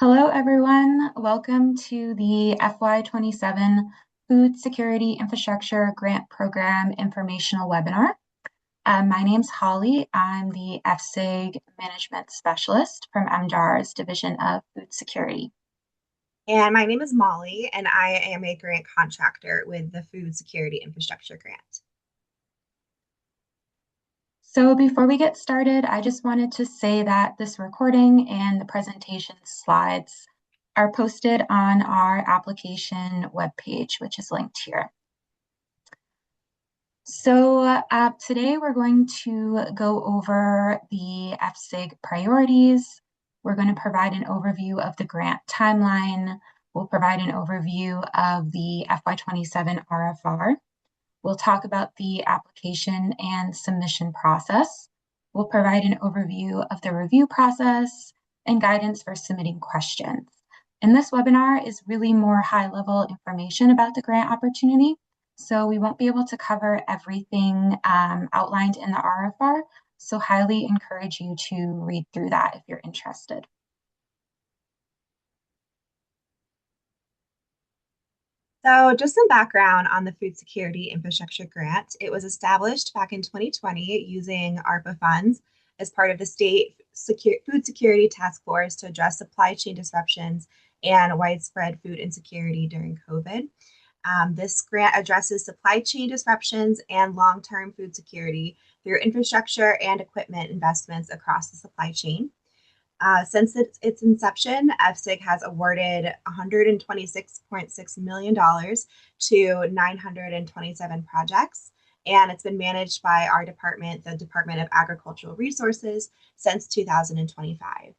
Hello, everyone. Welcome to the FY27 Food Security Infrastructure Grant Program Informational Webinar. My name's Holly. I'm the FSIG Management Specialist from MJAR's Division of Food Security. And my name is Molly, and I am a grant contractor with the Food Security Infrastructure Grant. So before we get started, I just wanted to say that this recording and the presentation slides are posted on our application webpage, which is linked here. So today we're going to go over the FSIG priorities. We're going to provide an overview of the grant timeline. We'll provide an overview of the FY27 RFR. We'll talk about the application and submission process. We'll provide an overview of the review process and guidance for submitting questions. And this webinar is really more high-level information about the grant opportunity. So we won't be able to cover everything outlined in the RFR. So highly encourage you to read through that if you're interested. So just some background on the Food Security Infrastructure Grant. It was established back in 2020 using ARPA funds as part of the state food security task force to address supply chain disruptions and widespread food insecurity during COVID. This grant addresses supply chain disruptions and long-term food security through infrastructure and equipment investments across the supply chain. Since its inception, FSIG has awarded $126.6 million to 927 projects, and it's been managed by our department, the Department of Agricultural Resources, since 2025.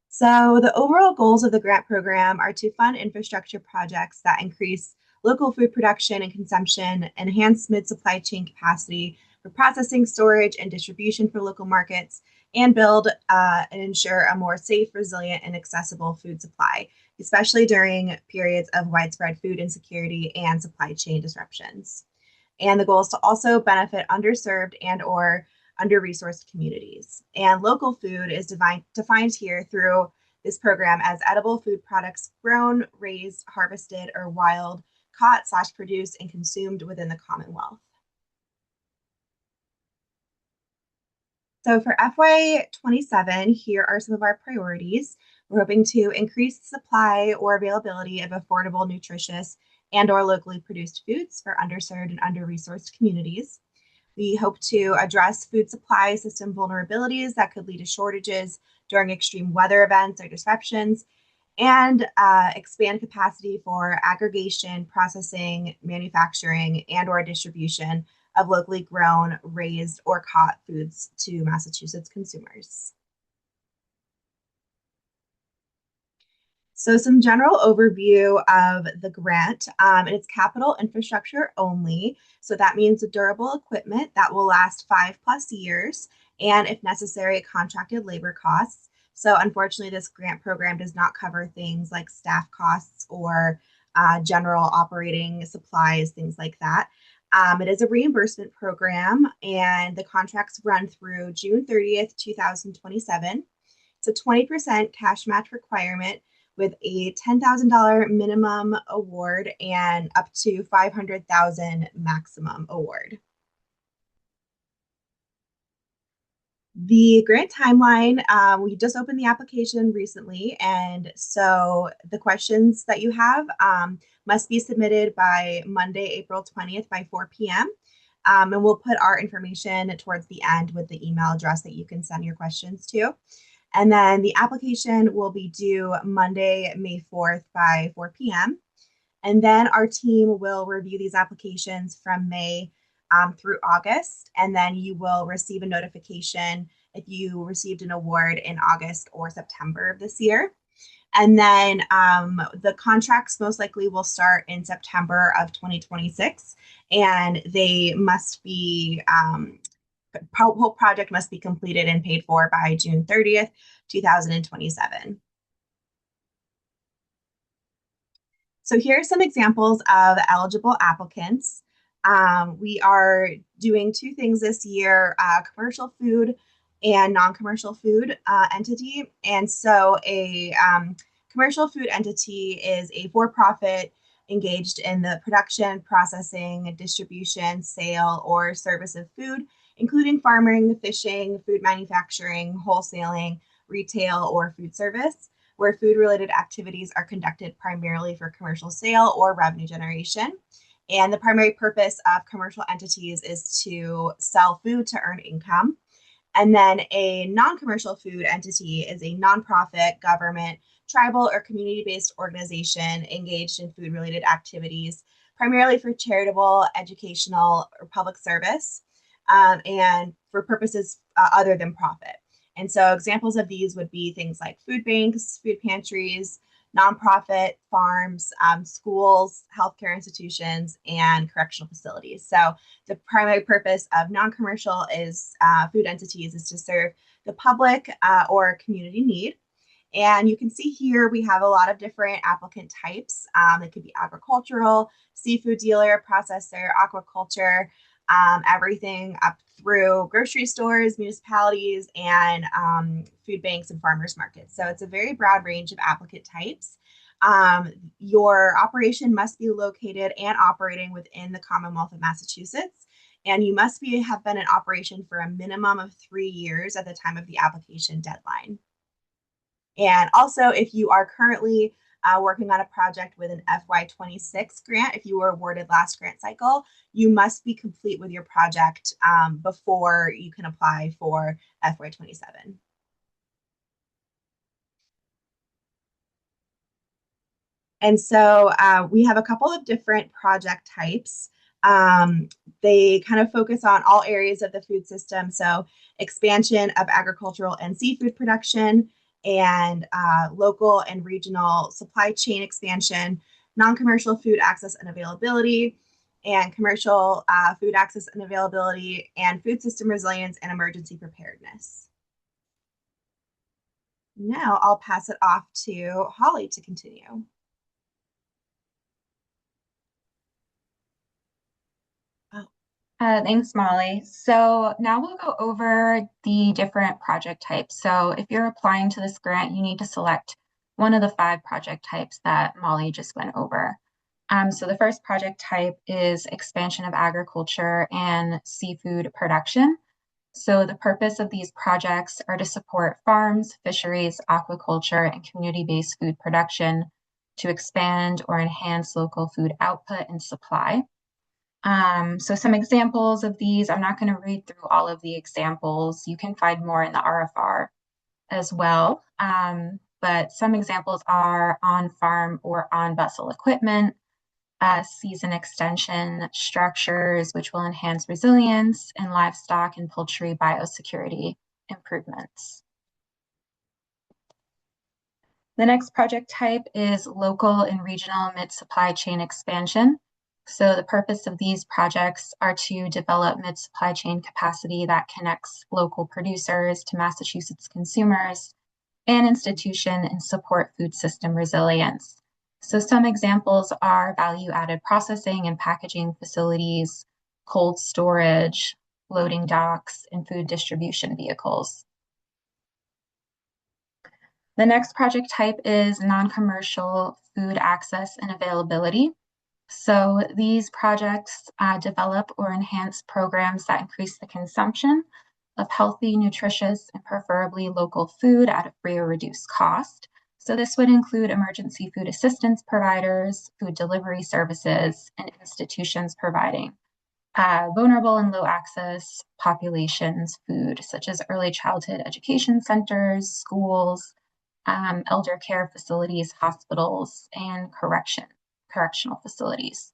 So the overall goals of the grant program are to fund infrastructure projects that increase local food production and consumption, enhance mid-supply chain capacity for processing, storage, and distribution for local markets, and build and ensure a more safe, resilient, and accessible food supply, especially during periods of widespread food insecurity and supply chain disruptions. And the goal is to also benefit underserved and or under-resourced communities. And local food is defined here through this program as edible food products grown, raised, harvested, or wild, caught / produced and consumed within the Commonwealth. So for FY27, here are some of our priorities. We're hoping to increase the supply or availability of affordable, nutritious, and or locally produced foods for underserved and under-resourced communities. We hope to address food supply system vulnerabilities that could lead to shortages during extreme weather events or disruptions, and expand capacity for aggregation, processing, manufacturing, and or distribution of locally grown, raised, or caught foods to Massachusetts consumers. So some general overview of the grant. It's capital infrastructure only. So that means durable equipment that will last 5+ years, and if necessary, contracted labor costs. So unfortunately, this grant program does not cover things like staff costs or general operating supplies, things like that. It is a reimbursement program, and the contracts run through June 30th, 2027. It's a 20% cash match requirement with a $10,000 minimum award and up to $500,000 maximum award. The grant timeline, we just opened the application recently, and so the questions that you have must be submitted by Monday, April 20th by 4 p.m. And we'll put our information towards the end with the email address that you can send your questions to. And then the application will be due Monday, May 4th by 4 p.m. And then our team will review these applications from May through August, and then you will receive a notification if you received an award in August or September of this year. And then the contracts most likely will start in September of 2026, and they must be, whole project must be completed and paid for by June 30th, 2027. So here are some examples of eligible applicants. We are doing two things this year, commercial food and non-commercial food entity. And so a commercial food entity is a for-profit engaged in the production, processing, distribution, sale, or service of food, including farming, fishing, food manufacturing, wholesaling, retail, or food service, where food related activities are conducted primarily for commercial sale or revenue generation. And the primary purpose of commercial entities is to sell food to earn income. And then a non commercial food entity is a nonprofit, government, tribal, or community based organization engaged in food related activities, primarily for charitable, educational, or public service, and for purposes other than profit. And so examples of these would be things like food banks, food pantries, nonprofit farms, schools, healthcare institutions, and correctional facilities. So the primary purpose of non-commercial is food entities is to serve the public or community need. And you can see here we have a lot of different applicant types. It could be agricultural, seafood dealer, processor, aquaculture, everything up through grocery stores, municipalities, and food banks and farmers markets. So it's a very broad range of applicant types. Your operation must be located and operating within the Commonwealth of Massachusetts, and you must have been in operation for a minimum of 3 years at the time of the application deadline. And also, if you are currently working on a project with an FY26 grant, if you were awarded last grant cycle, you must be complete with your project before you can apply for FY27. And so we have a couple of different project types. They kind of focus on all areas of the food system. So expansion of agricultural and seafood production, and local and regional supply chain expansion, non-commercial food access and availability, and commercial food access and availability, and food system resilience and emergency preparedness. Now I'll pass it off to Holly to continue. Thanks, Molly. So now we'll go over the different project types. So if you're applying to this grant, you need to select one of the 5 project types that Molly just went over. So the first project type is expansion of agriculture and seafood production. So the purpose of these projects are to support farms, fisheries, aquaculture, and community-based food production to expand or enhance local food output and supply. So some examples of these, I'm not going to read through all of the examples. You can find more in the RFR as well. But some examples are on-farm or on-vessel equipment, season extension structures, which will enhance resilience, and livestock and poultry biosecurity improvements. The next project type is local and regional mid-supply chain expansion. So the purpose of these projects are to develop mid-supply chain capacity that connects local producers to Massachusetts consumers and institution and support food system resilience. So some examples are value-added processing and packaging facilities, cold storage, loading docks, and food distribution vehicles. The next project type is non-commercial food access and availability. So these projects develop or enhance programs that increase the consumption of healthy, nutritious, and preferably local food at a free or reduced cost. So this would include emergency food assistance providers, food delivery services, and institutions providing vulnerable and low access populations food, such as early childhood education centers, schools, elder care facilities, hospitals, and correctional facilities.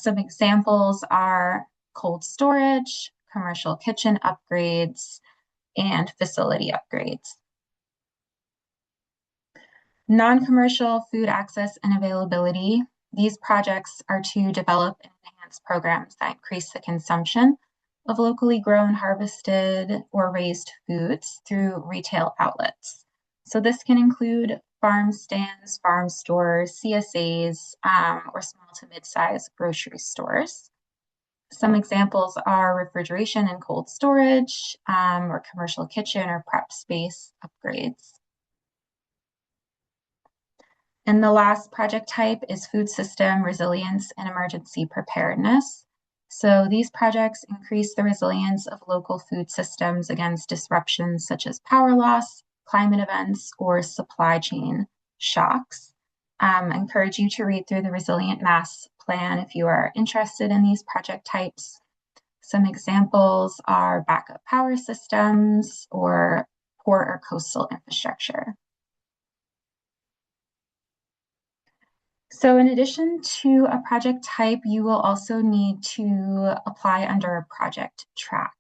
Some examples are cold storage, commercial kitchen upgrades, and facility upgrades. Non-commercial food access and availability. These projects are to develop and enhance programs that increase the consumption of locally grown, harvested, or raised foods through retail outlets. So this can include farm stands, farm stores, CSAs, or small to mid-sized grocery stores. Some examples are refrigeration and cold storage, or commercial kitchen or prep space upgrades. And the last project type is food system resilience and emergency preparedness. So these projects increase the resilience of local food systems against disruptions such as power loss, climate events, or supply chain shocks. I encourage you to read through the Resilient Mass Plan if you are interested in these project types. Some examples are backup power systems or port or coastal infrastructure. So in addition to a project type, you will also need to apply under a project track.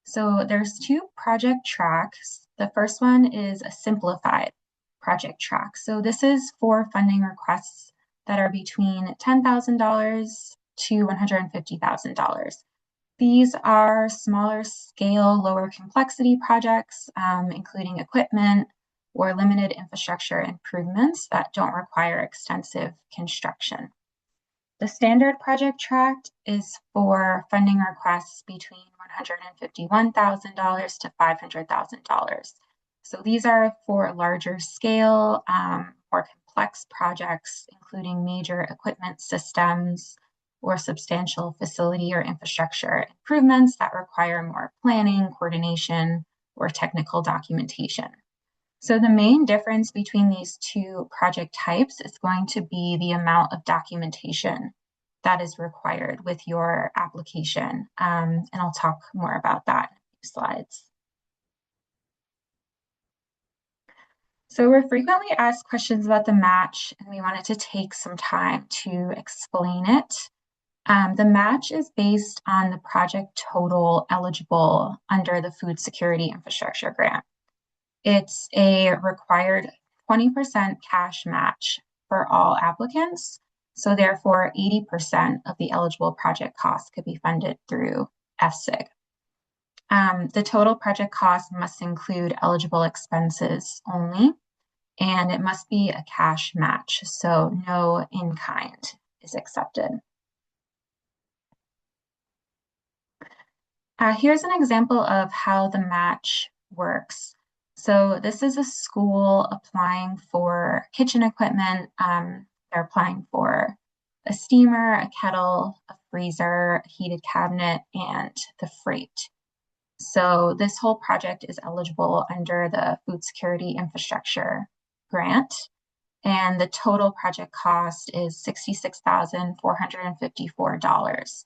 So there's two project tracks. The first one is a simplified project track. So this is for funding requests that are between $10,000 to $150,000. These are smaller scale, lower complexity projects, including equipment or limited infrastructure improvements that don't require extensive construction. The standard project track is for funding requests between $151,000 to $500,000. So these are for larger scale, more complex projects, including major equipment systems or substantial facility or infrastructure improvements that require more planning, coordination, or technical documentation. So the main difference between these two project types is going to be the amount of documentation that is required with your application. And I'll talk more about that in a few slides. So we're frequently asked questions about the match, and we wanted to take some time to explain it. The match is based on the project total eligible under the Food Security Infrastructure Grant. It's a required 20% cash match for all applicants. So therefore, 80% of the eligible project costs could be funded through FSIG. The total project cost must include eligible expenses only, and it must be a cash match, so no in-kind is accepted. Here's an example of how the match works. So this is a school applying for kitchen equipment. They're applying for a steamer, a kettle, a freezer, a heated cabinet, and the freight. So this whole project is eligible under the Food Security Infrastructure Grant, and the total project cost is $66,454.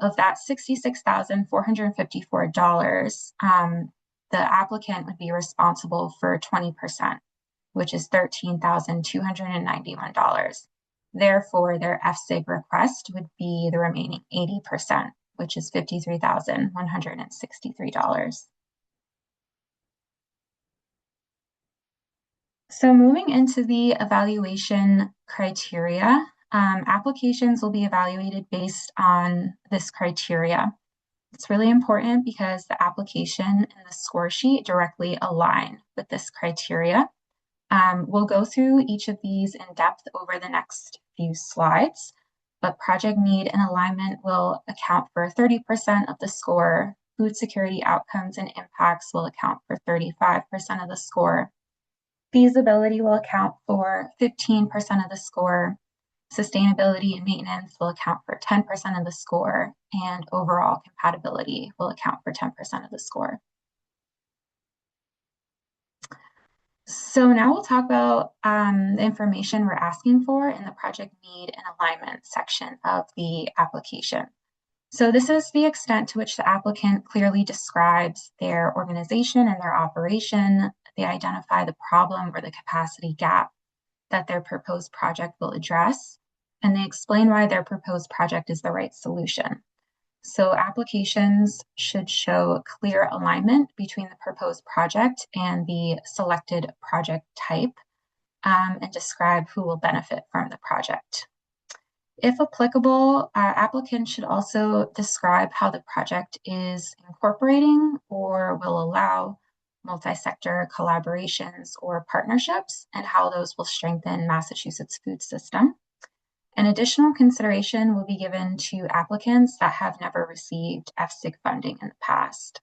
Of that $66,454, the applicant would be responsible for 20%, which is $13,291. Therefore, their FSIG request would be the remaining 80%, which is $53,163. So moving into the evaluation criteria, applications will be evaluated based on this criteria. It's really important because the application and the score sheet directly align with this criteria. We'll go through each of these in depth over the next few slides, but project need and alignment will account for 30% of the score. Food security outcomes and impacts will account for 35% of the score. Feasibility will account for 15% of the score. Sustainability and maintenance will account for 10% of the score, and overall compatibility will account for 10% of the score. So now we'll talk about the information we're asking for in the project need and alignment section of the application. So this is the extent to which the applicant clearly describes their organization and their operation. They identify the problem or the capacity gap that their proposed project will address, and they explain why their proposed project is the right solution. So applications should show clear alignment between the proposed project and the selected project type, and describe who will benefit from the project. If applicable, applicants should also describe how the project is incorporating or will allow multi-sector collaborations or partnerships and how those will strengthen Massachusetts food system. An additional consideration will be given to applicants that have never received FSIG funding in the past.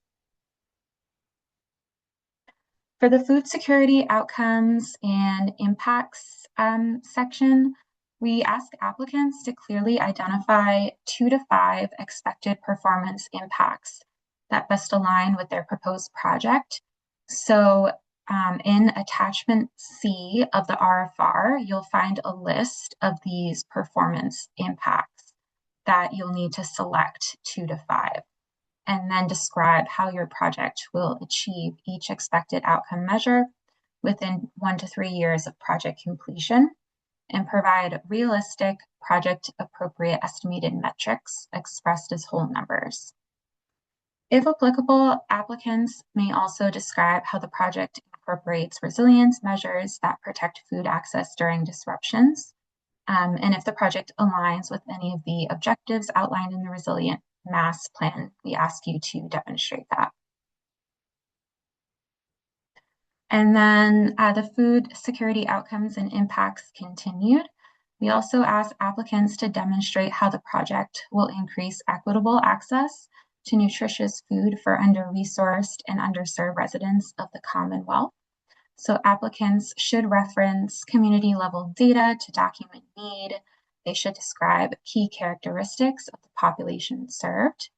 For the food security outcomes and impacts section, we ask applicants to clearly identify 2 to 5 expected performance impacts that best align with their proposed project. So in attachment C of the RFR, you'll find a list of these performance impacts that you'll need to select 2 to 5, and then describe how your project will achieve each expected outcome measure within 1 to 3 years of project completion, and provide realistic project appropriate estimated metrics expressed as whole numbers. If applicable, applicants may also describe how the project incorporates resilience measures that protect food access during disruptions. And if the project aligns with any of the objectives outlined in the Resilient Mass Plan, we ask you to demonstrate that. And then the food security outcomes and impacts continued. We also ask applicants to demonstrate how the project will increase equitable access to nutritious food for under-resourced and underserved residents of the Commonwealth. So applicants should reference community level data to document need. They should describe key characteristics of the population served.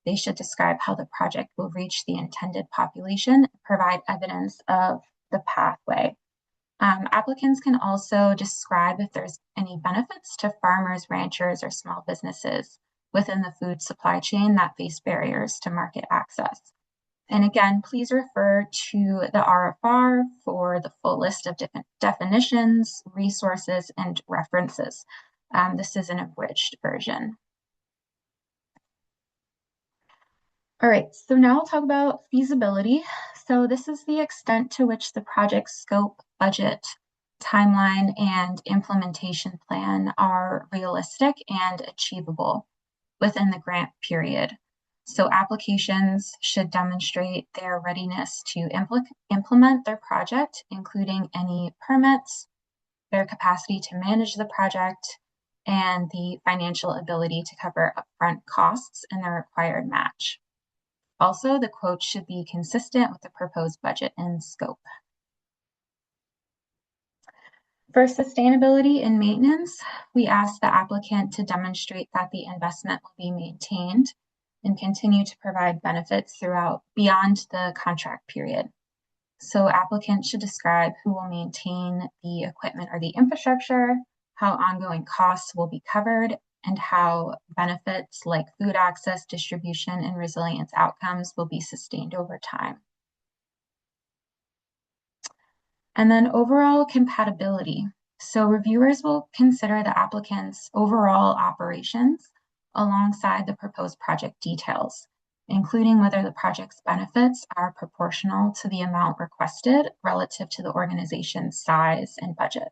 They should describe how the project will reach the intended population and provide evidence of the pathway. Applicants can also describe if there's any benefits to farmers, ranchers, or small businesses within the food supply chain that face barriers to market access. And again, please refer to the RFR for the full list of different definitions, resources, and references. This is an abridged version. All right, so now I'll talk about feasibility. So this is the extent to which the project scope, budget, timeline, and implementation plan are realistic and achievable within the grant period. So applications should demonstrate their readiness to implement their project, including any permits, their capacity to manage the project, and the financial ability to cover upfront costs and the required match. Also, the quote should be consistent with the proposed budget and scope. For sustainability and maintenance, we ask the applicant to demonstrate that the investment will be maintained and continue to provide benefits throughout beyond the contract period. So applicants should describe who will maintain the equipment or the infrastructure, how ongoing costs will be covered, and how benefits like food access, distribution, and resilience outcomes will be sustained over time. And then overall compatibility. So reviewers will consider the applicant's overall operations alongside the proposed project details, including whether the project's benefits are proportional to the amount requested relative to the organization's size and budget.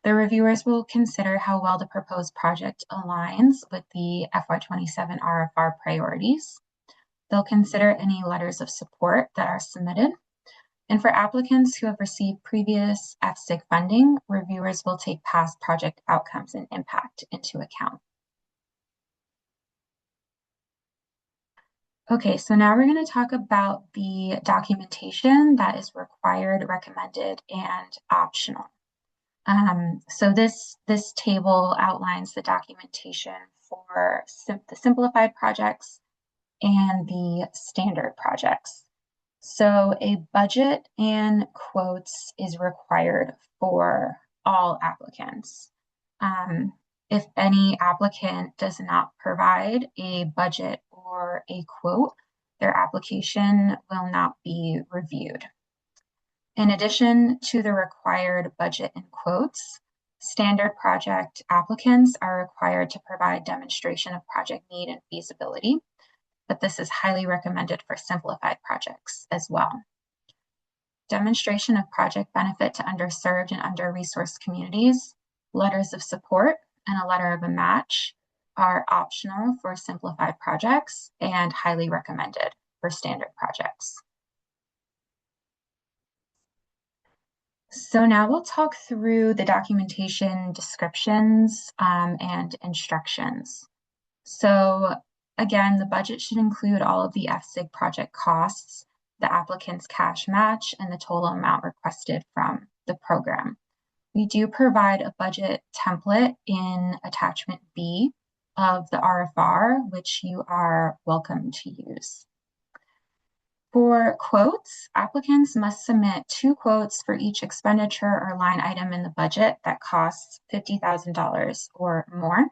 The reviewers will consider how well the proposed project aligns with the FY27 RFR priorities. They'll consider any letters of support that are submitted. And for applicants who have received previous FSIG funding, reviewers will take past project outcomes and impact into account. Okay, so now we're going to talk about the documentation that is required, recommended, and optional. So this table outlines the documentation for the simplified projects and the standard projects. So a budget and quotes is required for all applicants. If any applicant does not provide a budget or a quote, their application will not be reviewed. In addition to the required budget and quotes, standard project applicants are required to provide demonstration of project need and feasibility, but this is highly recommended for simplified projects as well. Demonstration of project benefit to underserved and under-resourced communities, letters of support, and a letter of a match are optional for simplified projects and highly recommended for standard projects. So now we'll talk through the documentation descriptions and instructions. So again, the budget should include all of the FSIG project costs, the applicant's cash match, and the total amount requested from the program. We do provide a budget template in attachment B of the RFR, which you are welcome to use. For quotes, applicants must submit 2 quotes for each expenditure or line item in the budget that costs $50,000 or more.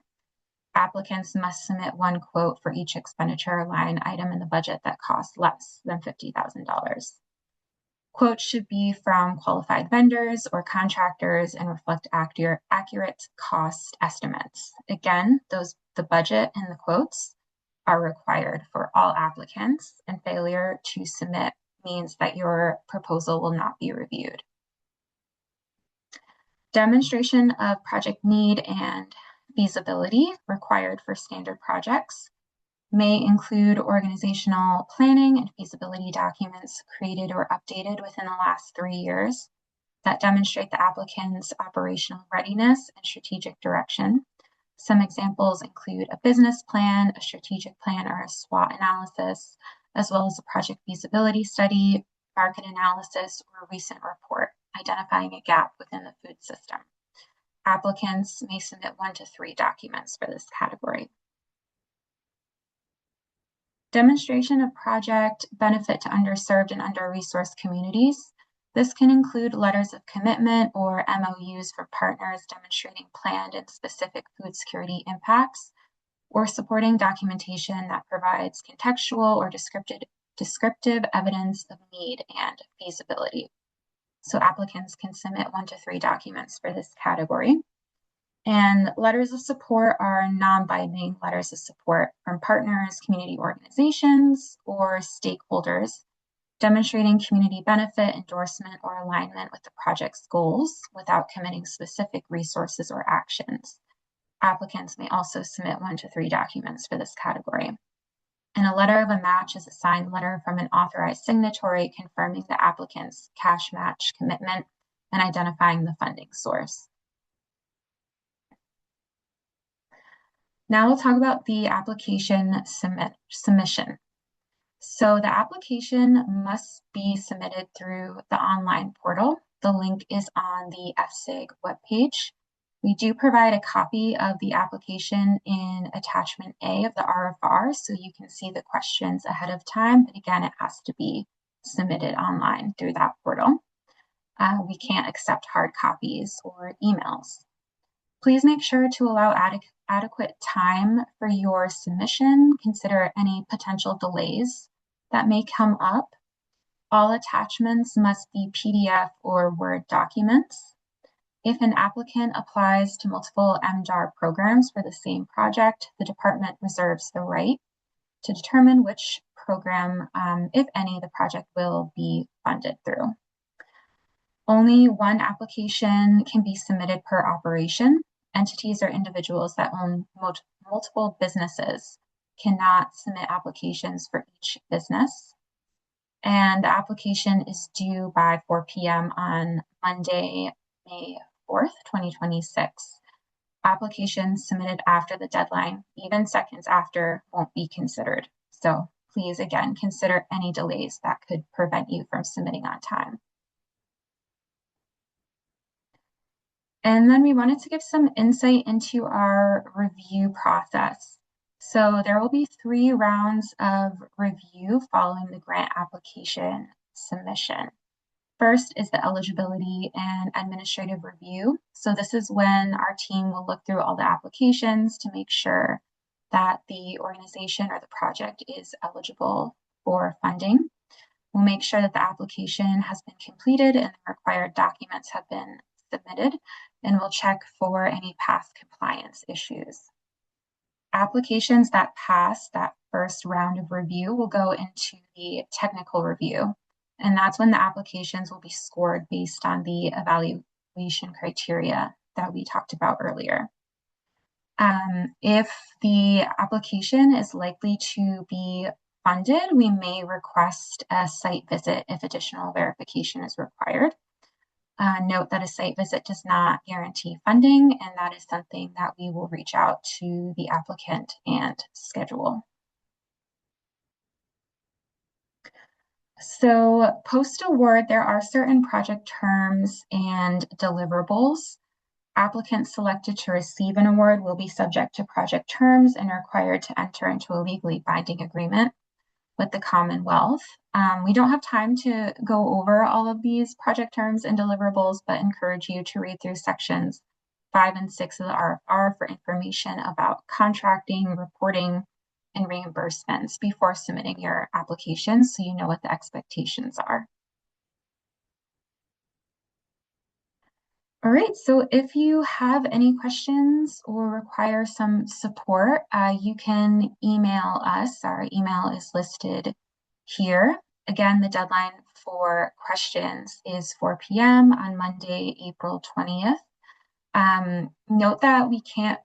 Applicants must submit 1 quote for each expenditure or line item in the budget that costs less than $50,000. Quotes should be from qualified vendors or contractors and reflect accurate cost estimates. Again, the budget and the quotes are required for all applicants, and failure to submit means that your proposal will not be reviewed. Demonstration of project need and feasibility required for standard projects may include organizational planning and feasibility documents created or updated within the last 3 years that demonstrate the applicant's operational readiness and strategic direction. Some examples include a business plan, a strategic plan, or a SWOT analysis, as well as a project feasibility study, market analysis, or a recent report identifying a gap within the food system. Applicants may submit 1 to 3 documents for this category. Demonstration of project benefit to underserved and under-resourced communities. This can include letters of commitment or MOUs for partners demonstrating planned and specific food security impacts, or supporting documentation that provides contextual or descriptive evidence of need and feasibility. So applicants can submit 1 to 3 documents for this category. And letters of support are non-binding letters of support from partners, community organizations, or stakeholders, demonstrating community benefit, endorsement, or alignment with the project's goals without committing specific resources or actions. Applicants may also submit 1 to 3 documents for this category. And a letter of a match is a signed letter from an authorized signatory confirming the applicant's cash match commitment and identifying the funding source. Now we'll talk about the application submission. So the application must be submitted through the online portal. The link is on the FSIG webpage. We do provide a copy of the application in attachment A of the RFR, so you can see the questions ahead of time, but again, it has to be submitted online through that portal. We can't accept hard copies or emails. Please make sure to allow adequate time for your submission. Consider any potential delays that may come up. All attachments must be PDF or Word documents. If an applicant applies to multiple MJAR programs for the same project, the department reserves the right to determine which program, if any, the project will be funded through. Only 1 application can be submitted per operation. Entities or individuals that own multiple businesses cannot submit applications for each business. And the application is due by 4 p.m. on Monday, May 4th, 2026. Applications submitted after the deadline, even seconds after, won't be considered. So please, again, consider any delays that could prevent you from submitting on time. And then we wanted to give some insight into our review process. So there will be 3 rounds of review following the grant application submission. First is the eligibility and administrative review. So this is when our team will look through all the applications to make sure that the organization or the project is eligible for funding. We'll make sure that the application has been completed and the required documents have been submitted, and we'll check for any past compliance issues. Applications that pass that first round of review will go into the technical review, and that's when the applications will be scored based on the evaluation criteria that we talked about earlier. If the application is likely to be funded, we may request a site visit if additional verification is required. Note that a site visit does not guarantee funding, and that is something that we will reach out to the applicant and schedule. So post-award, there are certain project terms and deliverables. Applicants selected to receive an award will be subject to project terms and required to enter into a legally binding agreement with the Commonwealth. We don't have time to go over all of these project terms and deliverables, but encourage you to read through sections 5 and 6 of the RFR for information about contracting, reporting, and reimbursements before submitting your application so you know what the expectations are. All right, so if you have any questions or require some support, you can email us. Our email is listed here. Again, the deadline for questions is 4 p.m. on Monday, April 20th. Note that we can't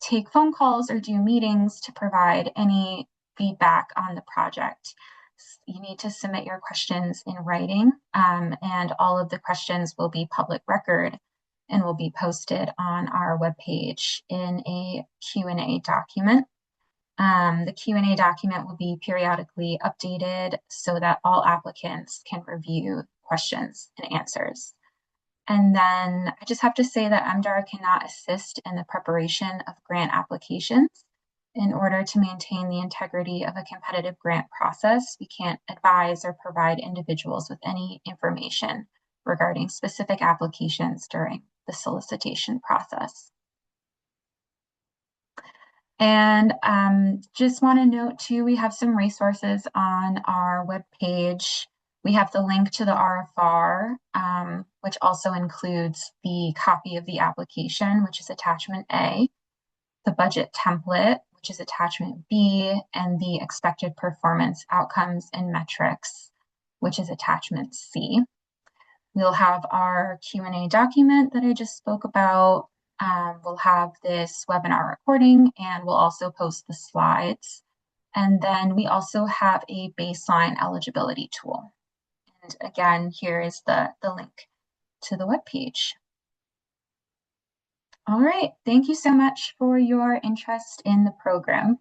take phone calls or do meetings to provide any feedback on the project. You need to submit your questions in writing, and all of the questions will be public record and will be posted on our webpage in a Q&A document. The Q&A document will be periodically updated so that all applicants can review questions and answers. And then I just have to say that MDAR cannot assist in the preparation of grant applications. In order to maintain the integrity of a competitive grant process, we can't advise or provide individuals with any information regarding specific applications during the solicitation process. And just want to note too, we have some resources on our webpage. We have the link to the RFR, which also includes the copy of the application, which is attachment A, the budget template, which is attachment B, and the expected performance outcomes and metrics, which is attachment C. We'll have our Q&A document that I just spoke about. We'll have this webinar recording, and we'll also post the slides. And then we also have a baseline eligibility tool. And again, here is the link to the webpage. All right, thank you so much for your interest in the program.